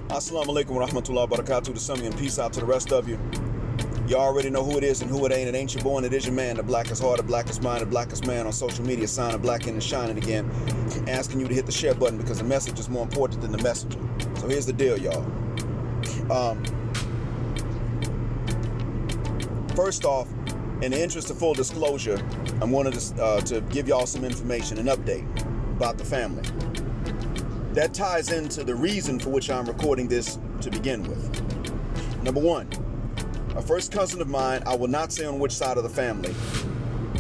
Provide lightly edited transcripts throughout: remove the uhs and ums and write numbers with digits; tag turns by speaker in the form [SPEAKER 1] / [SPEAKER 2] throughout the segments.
[SPEAKER 1] Assalamu alaikum wa rahmatullahi wa barakatuh. To some of you, and peace out to the rest of you. You already know who it is and who it ain't. It ain't your boy and it is your man. The blackest heart, the blackest mind, the blackest man on social media. Signing black in and shining again. Asking you to hit the share button because the message is more important than the messenger. So here's the deal, y'all. First off, in the interest of full disclosure, I wanted to give y'all some information, an update about the family. That ties into the reason for which I'm recording this to begin with. Number one, a first cousin of mine, I will not say on which side of the family,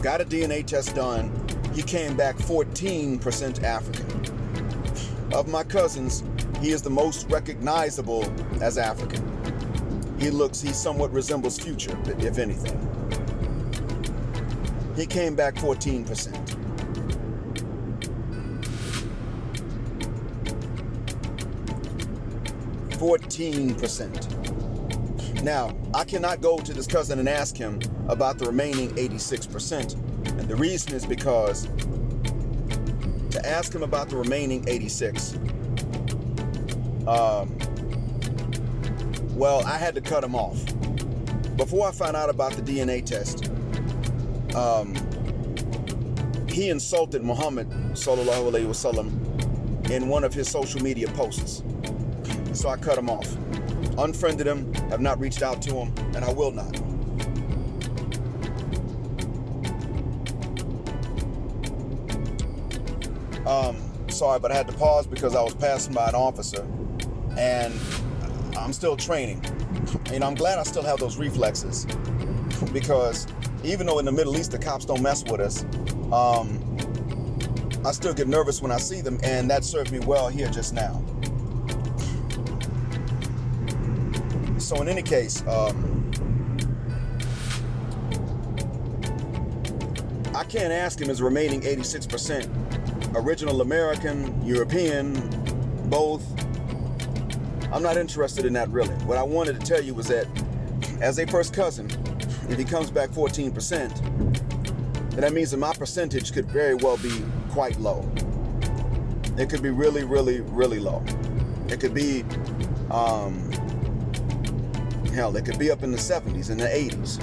[SPEAKER 1] got a DNA test done. He came back 14% African. Of my cousins, he is the most recognizable as African. He somewhat resembles Future, if anything. He came back 14%. Now, I cannot go to this cousin and ask him about the remaining 86%. And the reason is because to ask him about the remaining 86, well, I had to cut him off. Before I found out about the DNA test, he insulted Muhammad sallallahu alaihi wasallam in one of his social media posts. So I cut him off. Unfriended him, have not reached out to him, and I will not. Sorry, but I had to pause because I was passing by an officer, and I'm still training. And I'm glad I still have those reflexes, because even though in the Middle East the cops don't mess with us, I still get nervous when I see them, and that served me well here just now. So in any case, I can't ask him his remaining 86%, original American, European, both. I'm not interested in that really. What I wanted to tell you was that as a first cousin, if he comes back 14%, then that means that my percentage could very well be quite low. It could be really, really, really low. It could be, hell, it could be up in the 70s, in the 80s.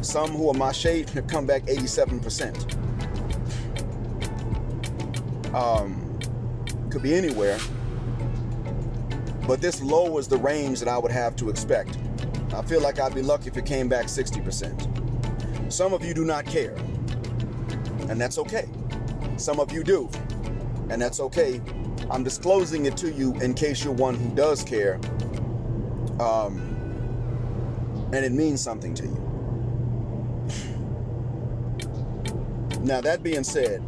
[SPEAKER 1] Some who are my shade have come back 87%. Could be anywhere. But this lowers the range that I would have to expect. I feel like I'd be lucky if it came back 60%. Some of you do not care, and that's okay. Some of you do, and that's okay. I'm disclosing it to you in case you're one who does care, and it means something to you. Now, that being said,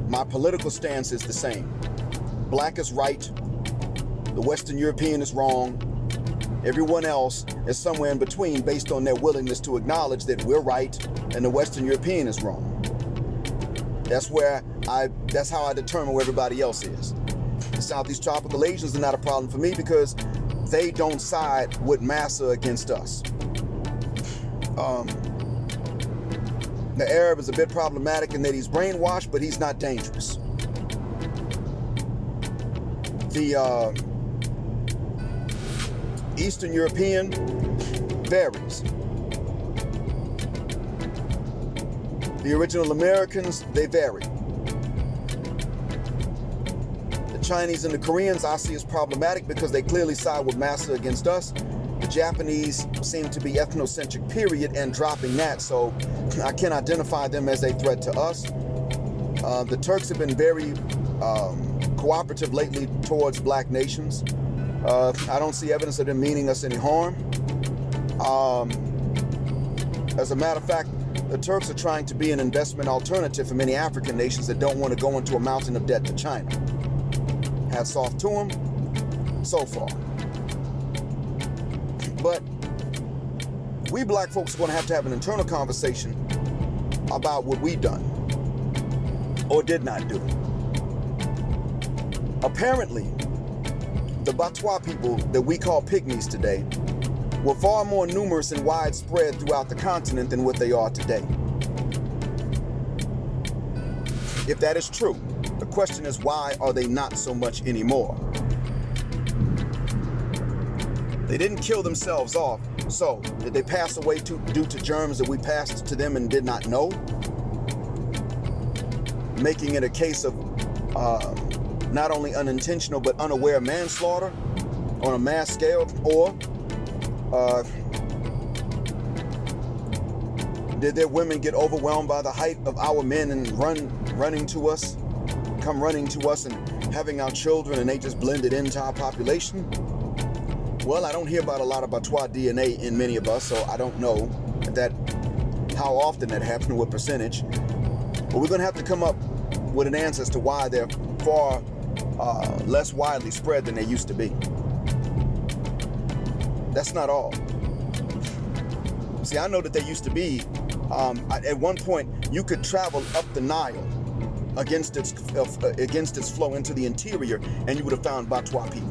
[SPEAKER 1] my political stance is the same. Black is right. The Western European is wrong. Everyone else is somewhere in between based on their willingness to acknowledge that we're right and the Western European is wrong. That's how I determine where everybody else is. The Southeast tropical Asians are not a problem for me because they don't side with massa against us. The Arab is a bit problematic in that he's brainwashed, but he's not dangerous. The Eastern European varies. The original Americans, they vary. The Chinese and the Koreans I see as problematic because they clearly side with massa against us. The Japanese seem to be ethnocentric, period, and dropping that, so I can't identify them as a threat to us. The Turks have been very cooperative lately towards black nations. I don't see evidence of them meaning us any harm. As a matter of fact, the Turks are trying to be an investment alternative for many African nations that don't want to go into a mountain of debt to China. Hats off to them so far. But we black folks are going to have an internal conversation about what we done or did not do. Apparently, the Batwa people that we call pygmies today were far more numerous and widespread throughout the continent than what they are today. If that is true, the question is, why are they not so much anymore? They didn't kill themselves off. So, did they pass away due to germs that we passed to them and did not know? Making it a case of not only unintentional but unaware manslaughter on a mass scale, or did their women get overwhelmed by the height of our men and come running to us and having our children, and they just blended into our population? Well, I don't hear about a lot of Batwa DNA in many of us, so I don't know how often that happened, what percentage. But we're going to have to come up with an answer as to why they're far less widely spread than they used to be. That's not all. See, I know that they used to be, at one point, you could travel up the Nile against its flow into the interior, and you would have found Batwa people,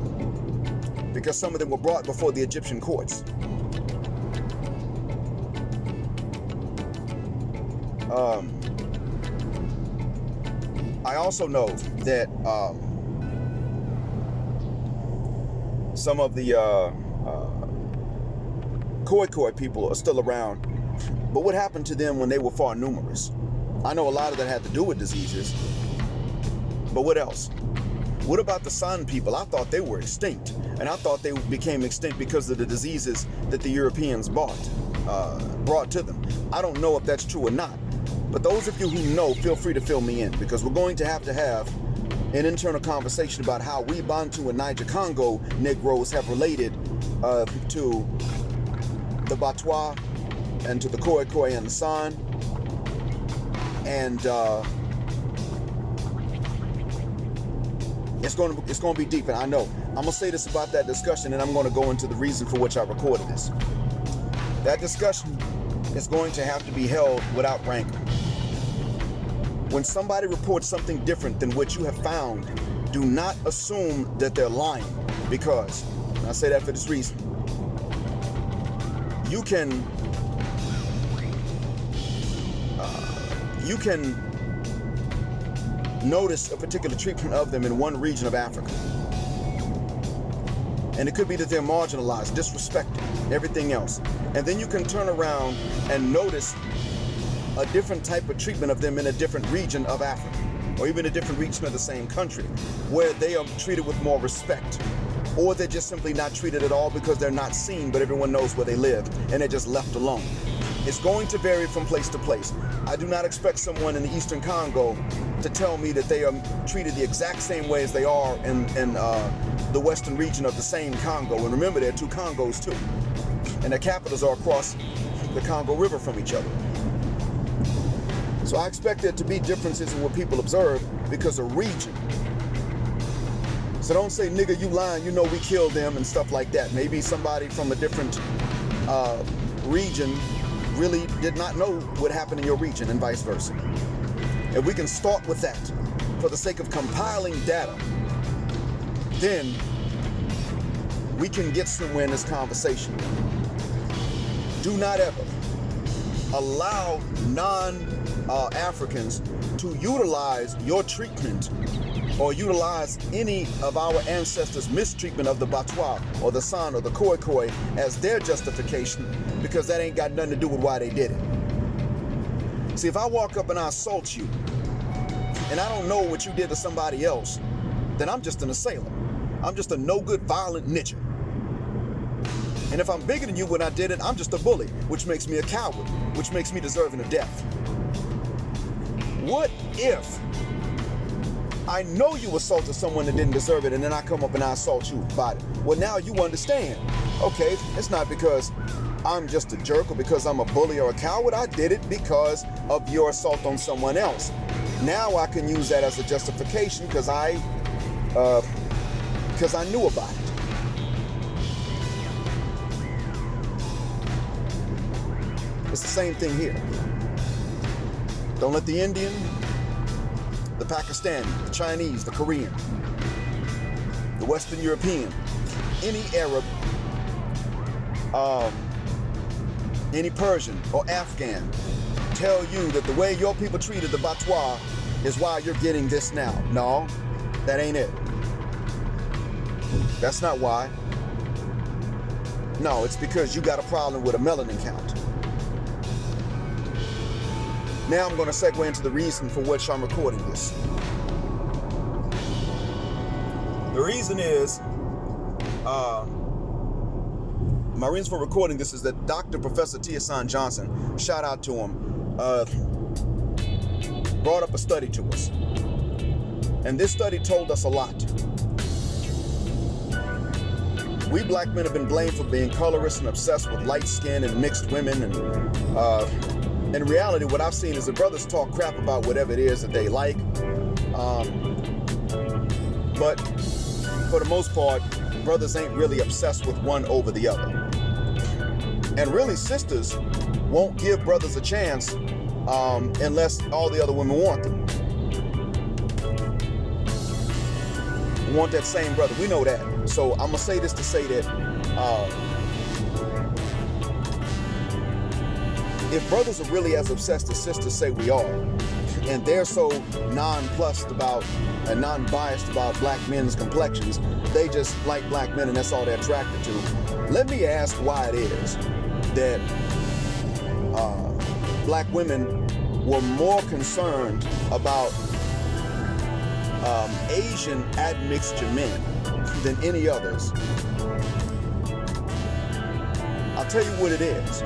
[SPEAKER 1] because some of them were brought before the Egyptian courts. I also know that some of the Khoi people are still around, but what happened to them when they were far numerous? I know a lot of that had to do with diseases, but what else? What about the San people? I thought they were extinct, and I thought they became extinct because of the diseases that the Europeans brought to them. I don't know if that's true or not, but those of you who know, feel free to fill me in, because we're going to have an internal conversation about how we Bantu and Niger-Congo Negroes have related to the Batwa and to the Khoi and the San, and it's going to be deep, and I know. I'm going to say this about that discussion, and I'm going to go into the reason for which I recorded this. That discussion is going to have to be held without rancor. When somebody reports something different than what you have found, do not assume that they're lying, because, and I say that for this reason, you can notice a particular treatment of them in one region of Africa. And it could be that they're marginalized, disrespected, everything else. And then you can turn around and notice a different type of treatment of them in a different region of Africa, or even a different region of the same country, where they are treated with more respect. Or they're just simply not treated at all because they're not seen, but everyone knows where they live, and they're just left alone. It's going to vary from place to place. I do not expect someone in the Eastern Congo to tell me that they are treated the exact same way as they are in the western region of the same Congo. And remember, there are two Congos too, and their capitals are across the Congo River from each other. So I expect there to be differences in what people observe because of region. So don't say, nigga, you lying, you know we killed them and stuff like that. Maybe somebody from a different region really did not know what happened in your region, and vice versa. And we can start with that for the sake of compiling data. Then we can get somewhere in this conversation. Do not ever allow non-Africans to utilize your treatment or utilize any of our ancestors' mistreatment of the Batwa or the San or the Khoi as their justification, because that ain't got nothing to do with why they did it. See, if I walk up and I assault you, and I don't know what you did to somebody else, then I'm just an assailant. I'm just a no-good, violent ninja. And if I'm bigger than you when I did it, I'm just a bully, which makes me a coward, which makes me deserving of death. What if I know you assaulted someone that didn't deserve it, and then I come up and I assault you about it? Well, now you understand. Okay, it's not because I'm just a jerk or because I'm a bully or a coward. I did it because of your assault on someone else. Now I can use that as a justification because I knew about it. It's the same thing here. Don't let the Indian, the Pakistani, the Chinese, the Korean, the Western European, any Arab, any Persian or Afghan tell you that the way your people treated the Batwa is why you're getting this now. No, that ain't it. That's not why. No, it's because you got a problem with a melanin count. Now I'm going to segue into the reason for which I'm recording this. The reason is, my reason for recording this is that Dr. Professor Hasan Johnson, shout out to him, brought up a study to us. And this study told us a lot. We black men have been blamed for being colorist and obsessed with light skin and mixed women. And in reality, what I've seen is the brothers talk crap about whatever it is that they like. But for the most part, brothers ain't really obsessed with one over the other. And really, sisters won't give brothers a chance unless all the other women want them. Want that same brother. We know that. So I'm gonna say this to say that if brothers are really as obsessed as sisters say we are, and they're so nonplussed about and non-biased about black men's complexions, they just like black men and that's all they're attracted to. Let me ask why it is that black women were more concerned about Asian admixture men than any others. I'll tell you what it is.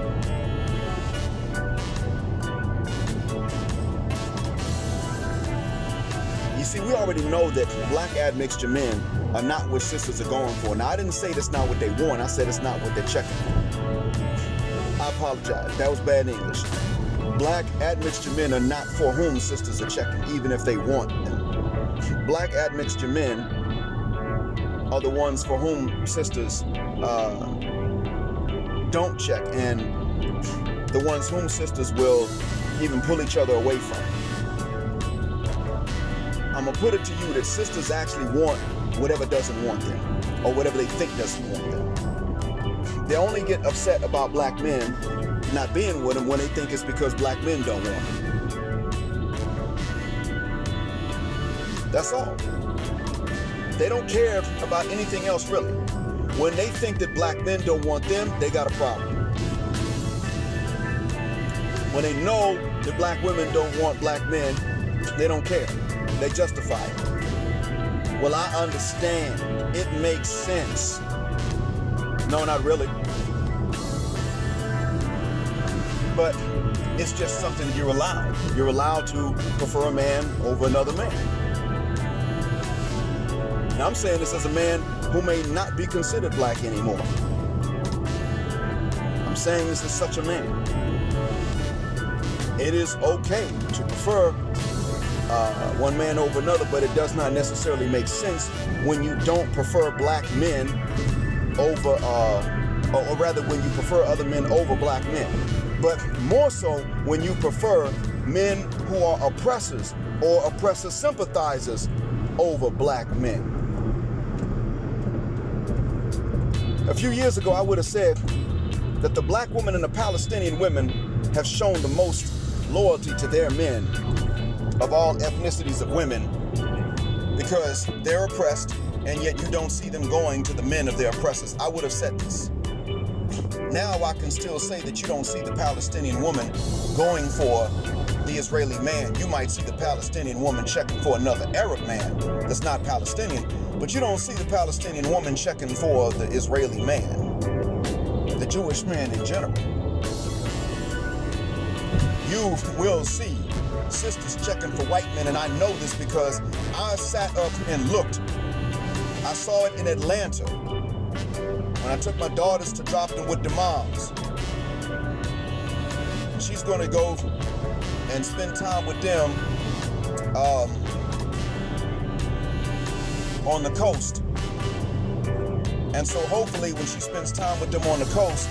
[SPEAKER 1] You see, we already know that black admixture men are not what sisters are going for. Now, I didn't say that's not what they want. I said it's not what they're checking for. I apologize. That was bad English. Black admixture men are not for whom sisters are checking, even if they want them. Black admixture men are the ones for whom sisters don't check, and the ones whom sisters will even pull each other away from. I'm gonna put it to you that sisters actually want whatever doesn't want them, or whatever they think doesn't want them. They only get upset about black men not being with them when they think it's because black men don't want them. That's all. They don't care about anything else, really. When they think that black men don't want them, they got a problem. When they know that black women don't want black men, they don't care. They justify it. Well, I understand. It makes sense. No, not really. But it's just something you're allowed. You're allowed to prefer a man over another man. Now, I'm saying this as a man who may not be considered black anymore. I'm saying this as such a man. It is okay to prefer one man over another, but it does not necessarily make sense when you don't prefer black men over, or rather when you prefer other men over black men. But more so when you prefer men who are oppressors or oppressor sympathizers over black men. A few years ago, I would have said that the black women and the Palestinian women have shown the most loyalty to their men of all ethnicities of women because they're oppressed and yet you don't see them going to the men of their oppressors. I would have said this. Now I can still say that you don't see the Palestinian woman going for the Israeli man. You might see the Palestinian woman checking for another Arab man that's not Palestinian, but you don't see the Palestinian woman checking for the Israeli man, the Jewish man in general. You will see sisters checking for white men, and I know this because I sat up and looked. I saw it in Atlanta when I took my daughters to drop them with the moms. She's going to go and spend time with them on the coast. And so hopefully when she spends time with them on the coast,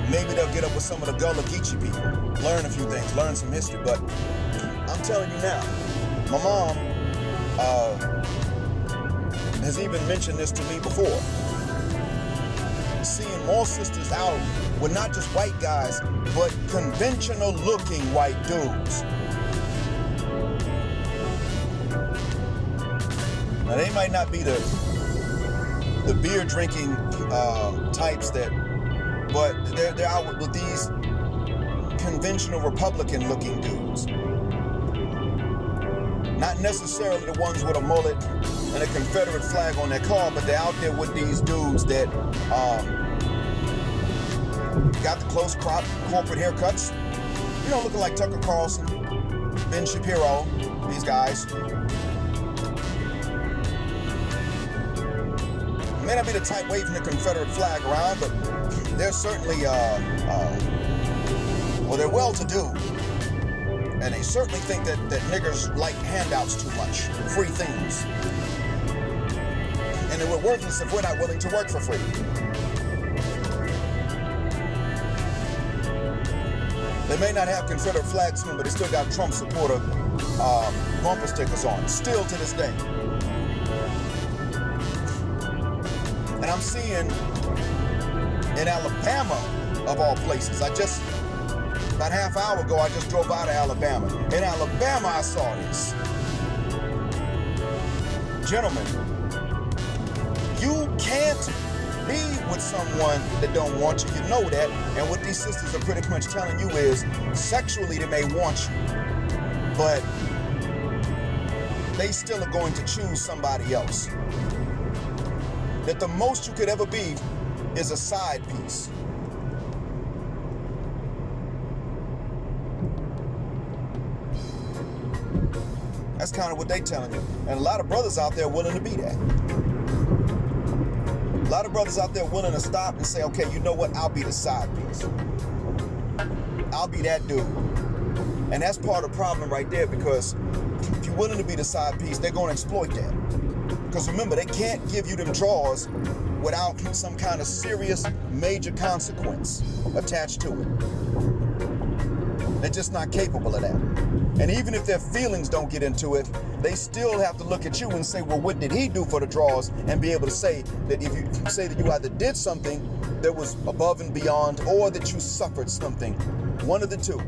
[SPEAKER 1] maybe they'll get up with some of the Gullah Geechee people, learn a few things, learn some history. But I'm telling you now, my mom has even mentioned this to me before. Seeing more sisters out with not just white guys, but conventional looking white dudes. Now they might not be the the beer drinking types but they're out with these conventional Republican looking dudes. Not necessarily the ones with a mullet and a Confederate flag on their car, but they're out there with these dudes that got the close crop corporate haircuts. You know, looking like Tucker Carlson, Ben Shapiro, these guys. May not be the type waving the Confederate flag around, but they're certainly, well, they're well-to-do. And they certainly think that niggers like handouts too much, free things. And that we're worthless if we're not willing to work for free. They may not have Confederate flags on, but they still got Trump supporter bumper stickers on, still to this day. And I'm seeing in Alabama, of all places, about a half hour ago, I just drove out of Alabama. In Alabama, I saw this. Gentlemen, you can't be with someone that don't want you. You know that. And what these sisters are pretty much telling you is, sexually they may want you, but they still are going to choose somebody else. That the most you could ever be is a side piece. That's kind of what they telling you. And a lot of brothers out there willing to be that. A lot of brothers out there willing to stop and say, okay, you know what? I'll be the side piece. I'll be that dude. And that's part of the problem right there, because if you're willing to be the side piece, they're going to exploit that. Because remember, they can't give you them draws without some kind of serious, major consequence attached to it. They're just not capable of that. And even if their feelings don't get into it, they still have to look at you and say, well, what did he do for the draws? And be able to say that if you say that you either did something that was above and beyond, or that you suffered something, one of the two.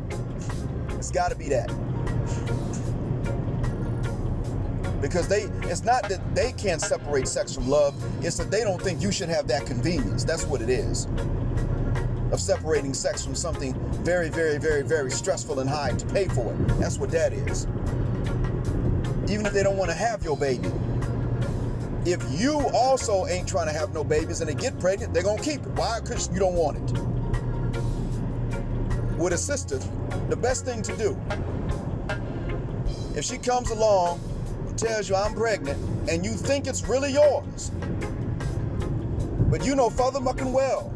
[SPEAKER 1] It's got to be that. Because it's not that they can't separate sex from love, it's that they don't think you should have that convenience. That's what it is. Of separating sex from something very, very, very, very stressful and high to pay for it. That's what that is. Even if they don't want to have your baby. If you also ain't trying to have no babies and they get pregnant, they're going to keep it. Why? Because you don't want it. With a sister, the best thing to do, if she comes along and tells you I'm pregnant and you think it's really yours, but you know further mucking well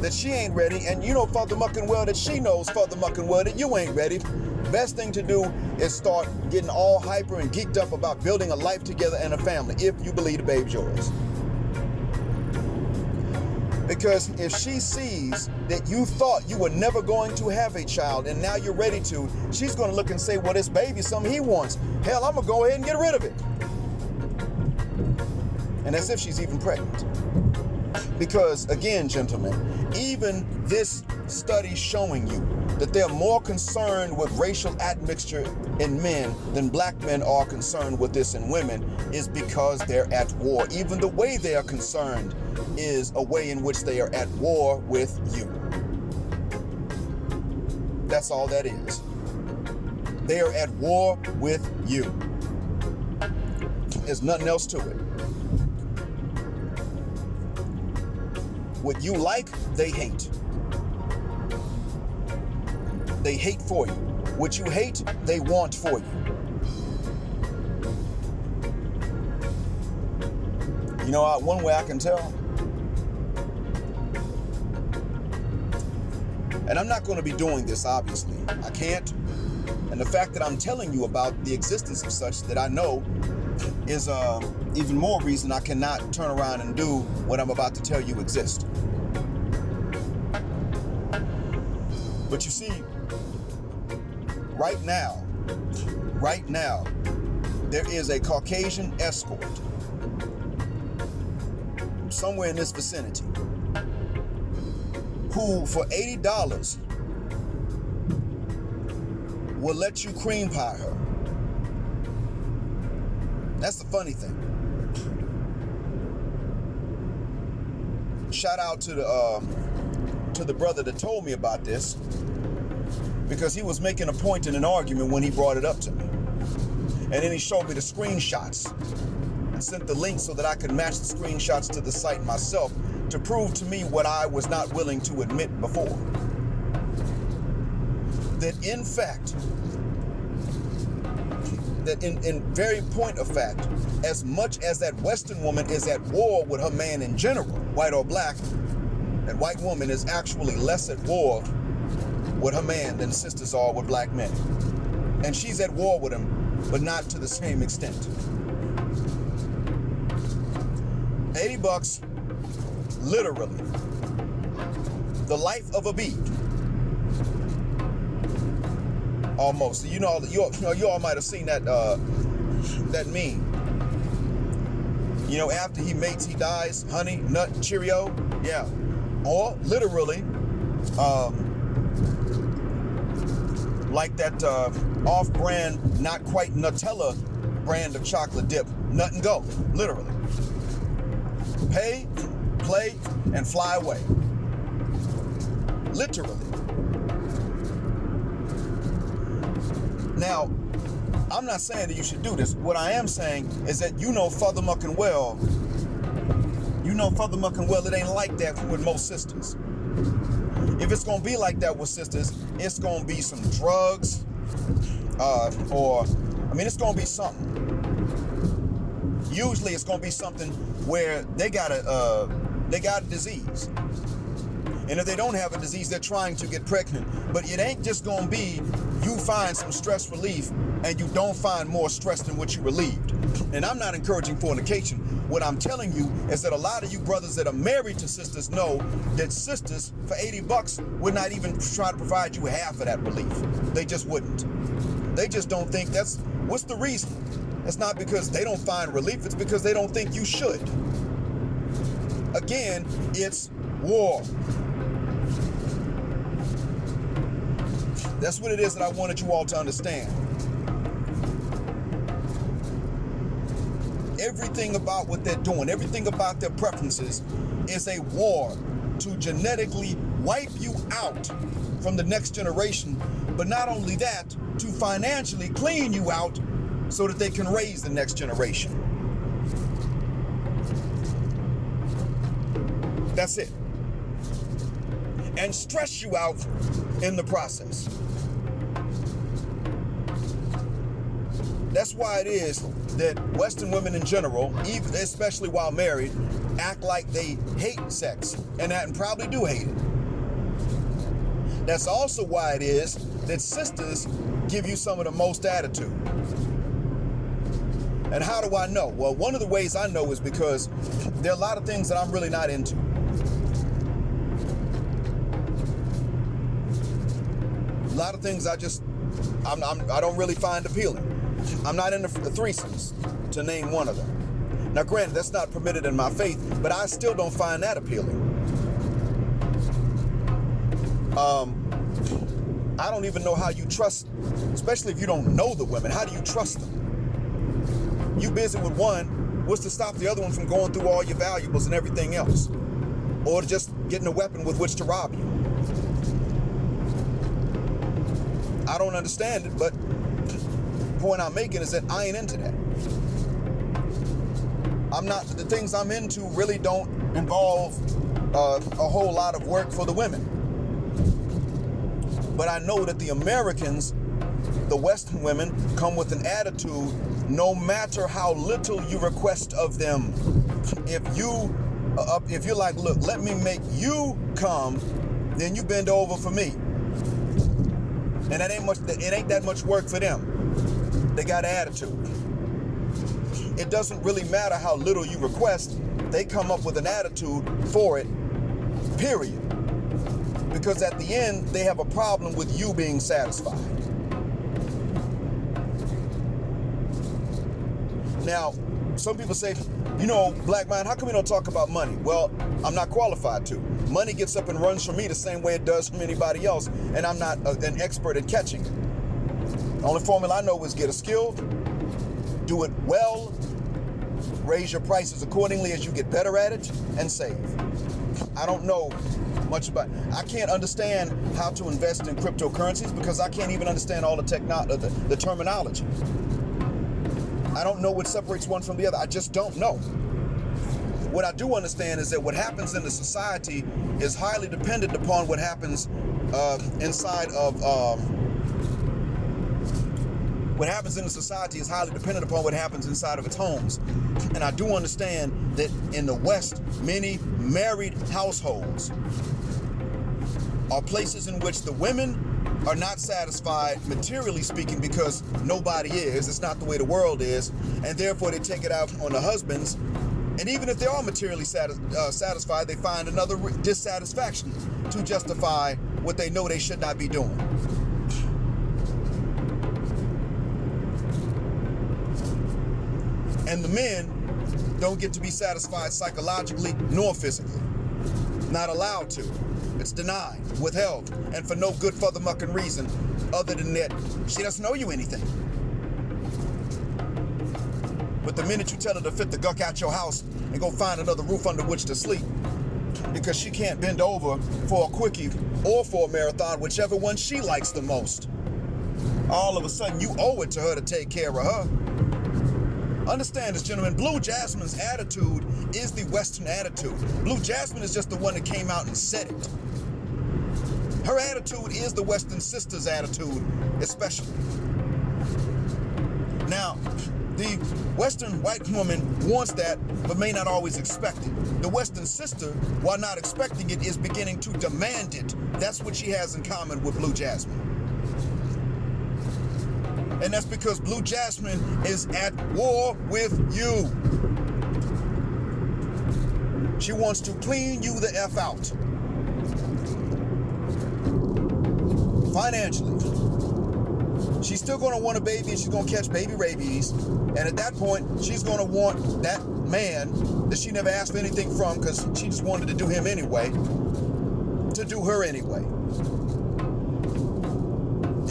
[SPEAKER 1] that she ain't ready, and you know further mucking well that she knows further mucking well that you ain't ready, best thing to do is start getting all hyper and geeked up about building a life together and a family, if you believe the babe's yours. Because if she sees that you thought you were never going to have a child and now you're ready to, she's going to look and say, well, this baby's something he wants. Hell, I'm going to go ahead and get rid of it. And as if she's even pregnant. Because, again, gentlemen, even this study showing you that they're more concerned with racial admixture in men than black men are concerned with this in women is because they're at war. Even the way they are concerned is a way in which they are at war with you. That's all that is. They are at war with you. There's nothing else to it. What you like, they hate. They hate for you. What you hate, they want for you. You know, one way I can tell, and I'm not going to be doing this, obviously. I can't. And the fact that I'm telling you about the existence of such that I know is even more reason I cannot turn around and do what I'm about to tell you exist. But you see, right now, there is a Caucasian escort somewhere in this vicinity who, for $80, will let you cream pie her. That's the funny thing. shout out to the brother that told me about this, because he was making a point in an argument when he brought it up to me. And then he showed me the screenshots and sent the link so that I could match the screenshots to the site myself to prove to me what I was not willing to admit before. That in fact, that in very point of fact, as much as that Western woman is at war with her man in general, white or black, that white woman is actually less at war with her man than sisters are with black men. And she's at war with him, but not to the same extent. $80, literally, the life of a bead. Almost. You all might have seen that that meme. You know, after he mates, he dies. Honey, nut, Cheerio. Yeah. Or literally, like that off-brand, not quite Nutella brand of chocolate dip, nut and go. Literally. Pay, play, and fly away. Literally. Now, I'm not saying that you should do this. What I am saying is that you know furthermucking well, it ain't like that with most sisters. If it's gonna be like that with sisters, it's gonna be some drugs, it's gonna be something. Usually it's gonna be something where they got a disease. And if they don't have a disease, they're trying to get pregnant. But it ain't just gonna be you find some stress relief and you don't find more stress than what you relieved. And I'm not encouraging fornication. What I'm telling you is that a lot of you brothers that are married to sisters know that sisters for $80 would not even try to provide you half of that relief. They just wouldn't. They just don't think what's the reason? It's not because they don't find relief, it's because they don't think you should. Again, it's war. That's what it is that I wanted you all to understand. Everything about what they're doing, everything about their preferences is a war to genetically wipe you out from the next generation, but not only that, to financially clean you out so that they can raise the next generation. That's it. And stress you out in the process. That's why it is that Western women in general, even especially while married, act like they hate sex and probably do hate it. That's also why it is that sisters give you some of the most attitude. And how do I know? Well, one of the ways I know is because there are a lot of things that I'm really not into. A lot of things I don't really find appealing. I'm not into threesomes, to name one of them. Now, granted, that's not permitted in my faith, but I still don't find that appealing. I don't even know how you trust, especially if you don't know the women. How do you trust them? You busy with one, what's to stop the other one from going through all your valuables and everything else? Or just getting a weapon with which to rob you? I don't understand it, but the point I'm making is that I ain't into that. The things I'm into really don't involve a whole lot of work for the women. But I know that the Americans, the Western women, come with an attitude no matter how little you request of them. If you're like, look, let me make you come, then you bend over for me. And it ain't that much work for them. They got attitude. It doesn't really matter how little you request. They come up with an attitude for it, period. Because at the end, they have a problem with you being satisfied. Now, some people say, Black man, how come we don't talk about money? Well, I'm not qualified to. Money gets up and runs from me the same way it does from anybody else, and I'm not an expert at catching it. The only formula I know is get a skill, do it well, raise your prices accordingly as you get better at it, and save. I don't know much about. I can't understand how to invest in cryptocurrencies because I can't even understand all the the terminology. I don't know what separates one from the other. I just don't know. What I do understand is that what happens in the society is highly dependent upon what happens inside of. What happens in the society is highly dependent upon what happens inside of its homes. And I do understand that in the West, many married households are places in which the women are not satisfied, materially speaking, because nobody is. It's not the way the world is. And therefore, they take it out on the husbands. And even if they are materially satisfied, they find another dissatisfaction to justify what they know they should not be doing. And the men don't get to be satisfied psychologically nor physically. Not allowed to. It's denied, withheld, and for no good furthermucking reason other than that she doesn't owe you anything. But the minute you tell her to fit the guck out your house and go find another roof under which to sleep, because she can't bend over for a quickie or for a marathon, whichever one she likes the most, all of a sudden you owe it to her to take care of her. Understand this, gentlemen. Blue Jasmine's attitude is the Western attitude. Blue Jasmine is just the one that came out and said it. Her attitude is the Western Sistas attitude, especially. Now, the Western white woman wants that, but may not always expect it. The Western sister, while not expecting it, is beginning to demand it. That's what she has in common with Blue Jasmine. And that's because Blue Jasmine is at war with you. She wants to clean you the F out. Financially. She's still going to want a baby and she's going to catch baby rabies. And at that point, she's going to want that man that she never asked for anything from because she just wanted to do him anyway, to do her anyway.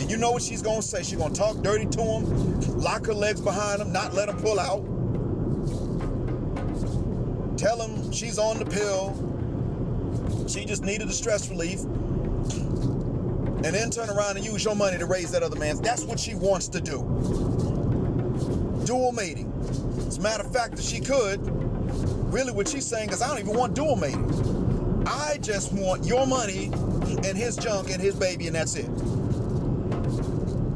[SPEAKER 1] And you know what she's going to say. She's going to talk dirty to him, lock her legs behind him, not let him pull out. Tell him she's on the pill. She just needed the stress relief. And then turn around and use your money to raise that other man's. That's what she wants to do. Dual mating. As a matter of fact, if she could, really what she's saying is I don't even want dual mating. I just want your money and his junk and his baby, and that's it.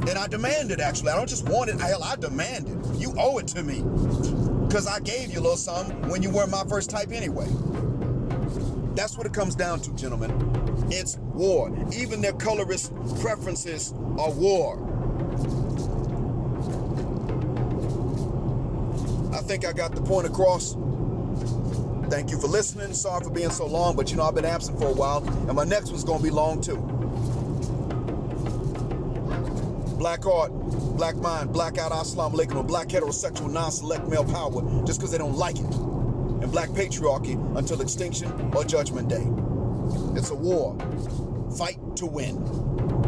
[SPEAKER 1] And I demand it, actually. I don't just want it. Hell, I demand it. You owe it to me. Because I gave you a little something when you weren't my first type anyway. That's what it comes down to, gentlemen. It's war. Even their colorist preferences are war. I think I got the point across. Thank you for listening. Sorry for being so long, but you know I've been absent for a while, and my next one's going to be long too. Black art, black mind, black out, assalamu alaikum, or black heterosexual non-select male power just because they don't like it. And black patriarchy until extinction or judgment day. It's a war. Fight to win.